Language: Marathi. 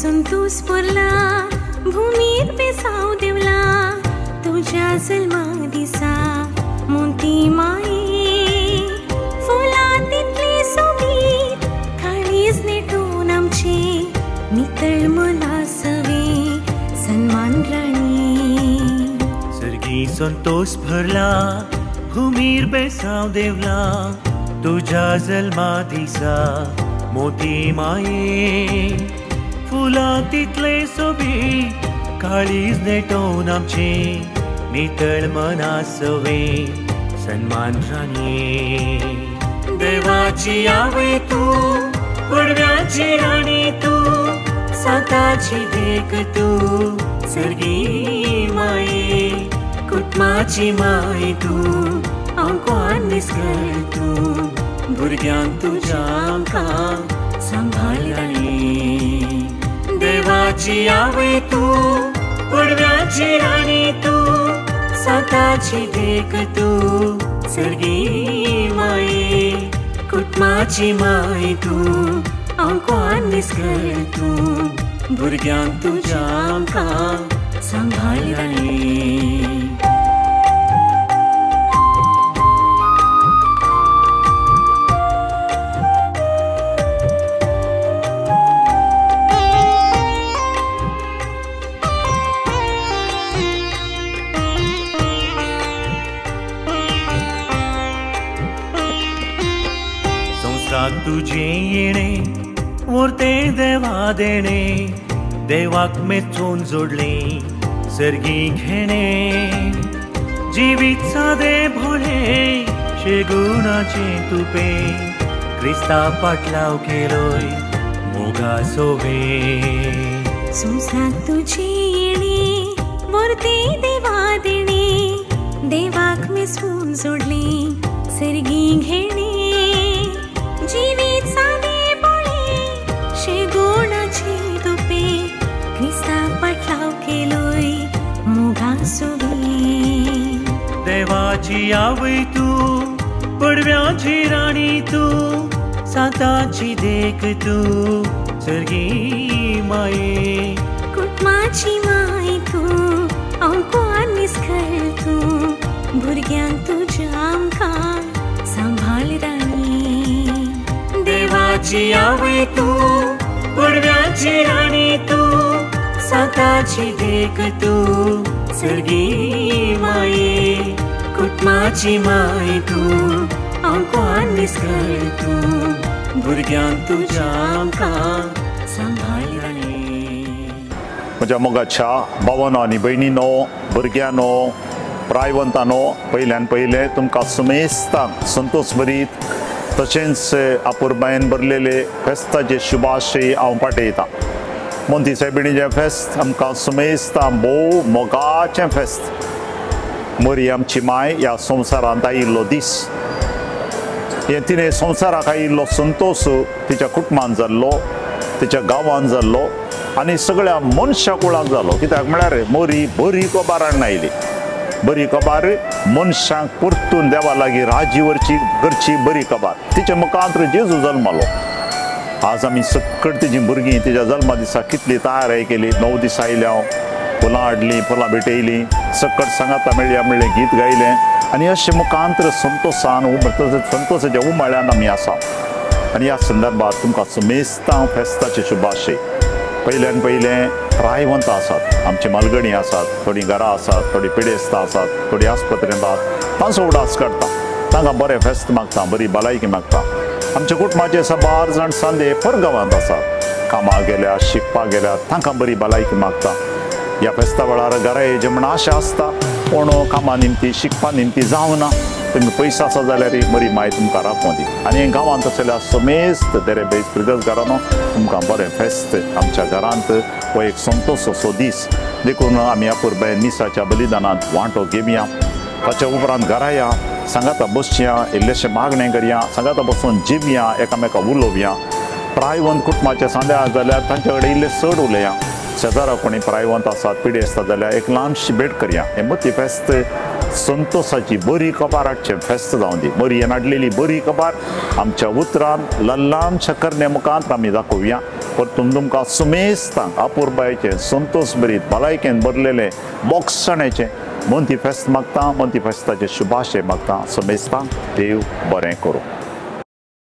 संतोष पुरला भूमीर बेसाव देवला तुझ्या जन्मा दिसा मोती माये फुलांतले सोबीत काळीज नेटून आमचे नितळ मला सवे सन्मान राणी सर्गी संतोष भरला भूमीर बेसाव देवला तुझ्या जन्मा दिसा मोती माये फुलांतले सोबीत काळीज नेटून आमचे नितळ मना सवे सन्मान राणी देवाची आवय तू पडव्याची राणी तू साताची देख तू सर्गी माये कुटुंबाची माय तू आमकां निसकळ तू भुरग्यांक तुज्या आमकां सांभाळ राणी देवाची आवय तू पडव्याची राणी तू साताची देख तू सर्गी माये कुटुंबाची माय तू आमकां निसकळ तू भुरग्यांक तुज्या आमकां सांभाळ राणी तुझे येणे वरते देवा देणे देवाक मेचून जोडले सर्गी घेणे जिवीत सादे भोळे शेगुणाचे तुपे क्रिस्ता पाटलाव केलोय मोगा सोवे संसार तुझे येणे वरते देवा देणे देवाक मेचून जोडले सर्गी घेणे जीवित सादे बोळे शेगुणाचे तुपे क्रिस्ता पाटलाव केलोय मोगा सोवे देवाची आवय तू पडव्याची राणी तू साताची देख तू सर्गी माये कुटुंबाची माय तू आमकां निसकळ तू भुरग्यांक तुज्या आमकां सांभाळ राणी देवाची आवय तू पडव्याची राणी तू साताची देख तू सर्गी माये कुटुंबाची माय तू आमकां निसकळ तू भुरग्यांक तुज्या आमकां सांभाळ राणी म्हज्या मोगाच्या भावांनो आनी भयणींनो भुरग्यांनो प्रायवंतांनो पयल्यान पयलें तुमकां समेस्तांक संतोष भरीत तशेंच आपुरबायेन बरलेले फेस्ताचे शुभाशय हांव पाठयतां मोंती सायबिणीचें फेस्त आमकां समेस्तां भोव मोगाचें फेस्त मरी आमची माय ह्या संवसारांत आयिल्लो दीस हे तिणें संवसाराक आयिल्लो संतोश तिच्या कुटुंबान जाल्लो तिच्या गांवांत जाल्लो आनी सगळ्या मनशा कुळाक जालो कित्याक म्हळ्यार मरी बरी कबार हाडून आयली बरी कबार मनशांक परतून देवा लागीं राजीवरची करची बरी कबार तिचे मुखांत जेजू जल्मलो आज आमी सक्कट तिजी भुरगीं तिच्या जल्मा दिसा कितली तयारी केली 9 दीस आयल्या फुलां हाडलीं फुलां भेटयलीं सक्कट सांगाता मेळ्ळ्या म्हणलें गीत गायलें आनी अशें मुखांतर संतोशान संतोशाच्या उमाळ्यान आमी आसा आनी ह्या संदर्भांत तुमकां समेस्तां फेस्ताचे शुभाशय पयल्यान पयलें प्रायवंत आसात आमची मालगणी आसात थोडी घरां आसात थोडी पिडेस्तां आसात थोडी आस्पत्रेंत आसात तांचो उडास काडटा तांकां बरें फेस्त मागता बरी भलायकी मागता आमच्या कुटुंबाचे साबार जाण सांदे परगांवांत आसात कामाक गेल्यात शिकपाक गेल्यात तांकां बरी भलायकी मागता ह्या फेस्ता वेळार घरा येवचें म्हण आशा आसता पूण कामा निमती शिकपा निमती जावना तुमी पयसो आसा जाल्यार बरी माय तुमकां राखूं दी आनी गांवांत आसलेल्या समेस्त देरेबेज प्रिगस घरानो तुमकां बरें फेस्त आमच्या घरांत हो एक संतोश असो दीस देखून आमी आपुरबाय निसाच्या बलिदानांत वांटो घेवया ताच्या उपरांत घरा या सांगाता बसया इल्लेशें मागणें करया सांगाता बसून जिवया एकामेकाक उलोवया प्रायवंत कुटुंबाचे सांद्या जाल्यार तांचे कडेन इल्लें चड उलया शेजारा कोणी प्रायवंत आसात पिढी आसता जाल्यार एक ल्हानशी भेट करया हें मती फेस्त संतोषाची बरी कपार हाडचें फेस्त जावं दी. मरयेन हाडलेली बरी कपार आमच्या उतरान ल्हानशा कर्णेमुखांत आमी दाखोवया. परतून तुमकां सुमेस्तांक अपुरबायेचें संतोष बरीत भलायकेन भरलेलें मोक्षणाचें मोंती फेस्त मागता. मोंती फेस्ताचे शुभाशय मागता. सुमेस्तांक देव बरें करूं.